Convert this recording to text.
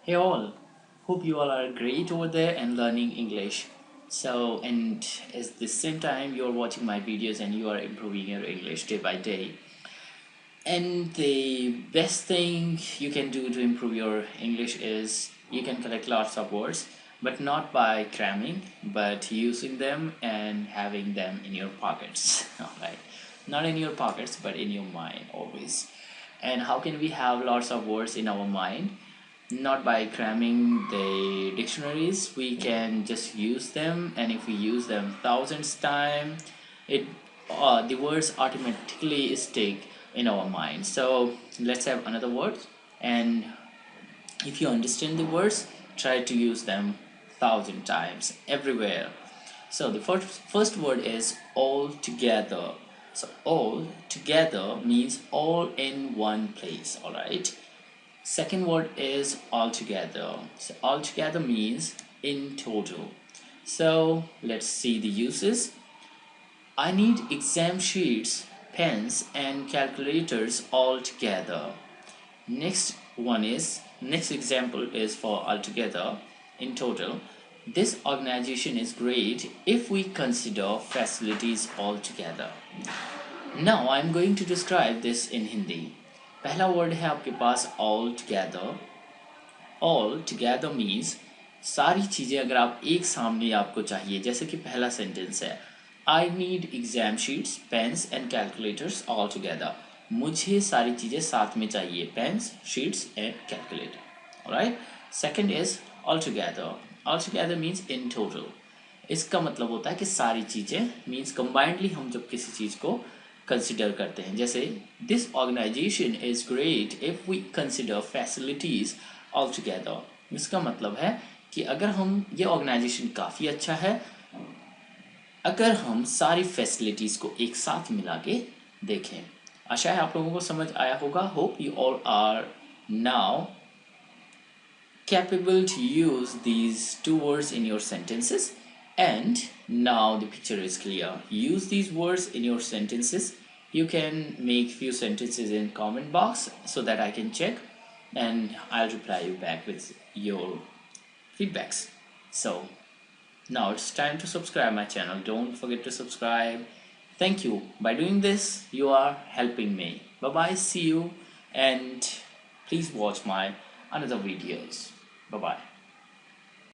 Hey all, hope you all are great over there and learning English. And at the same time, you're watching my videos and you are improving your English day by day. And the best thing you can do to improve your English is you can collect lots of words, but not by cramming, but using them and having them in your pockets. Alright, not in your pockets, but in your mind always. And how can we have lots of words in our mind? Not by cramming the dictionaries, we can just use them, and if we use them thousands time, it the words automatically stick in our mind. So let's have another word, and if you understand the words, try to use them thousand times everywhere. So the first word is all together. So all together means all in one place. All right. Second word is altogether. So altogether means in total. So let's see the uses. I need exam sheets, pens and calculators all together. Next example is for altogether, in total. This organization is great if we consider facilities altogether. Now I'm going to describe this in Hindi. पहला word है आपके पास all together. All together means सारी चीज़ें अगर आप एक सामने आपको चाहिए, जैसे कि पहला सेंटेंस है I need exam sheets, pens and calculators all together. मुझे सारी चीज़ें साथ में चाहिए, pens, sheets and calculator. Alright. Second is all together. All together means in total. इसका मतलब होता है कि सारी चीज़ें मीन्स कंबाइंडली हम जब किसी चीज़ को कंसिडर करते हैं, जैसे this organisation is great if we consider facilities all together. इसका मतलब है कि अगर हम ये ऑर्गेनाइजेशन काफ़ी अच्छा है अगर हम सारी फैसिलिटीज़ को एक साथ मिला के देखें. आशा है आप लोगों को समझ आया होगा. Hope you all are now capable to use these two words in your sentences, and now the picture is clear. Use these words in your sentences. You can make few sentences in comment box so that I can check and I'll reply you back with your feedbacks. So now it's time to subscribe my channel. Don't forget to subscribe. Thank you. By doing this, you are helping me. Bye bye. See you. And please watch my another videos. Bye bye.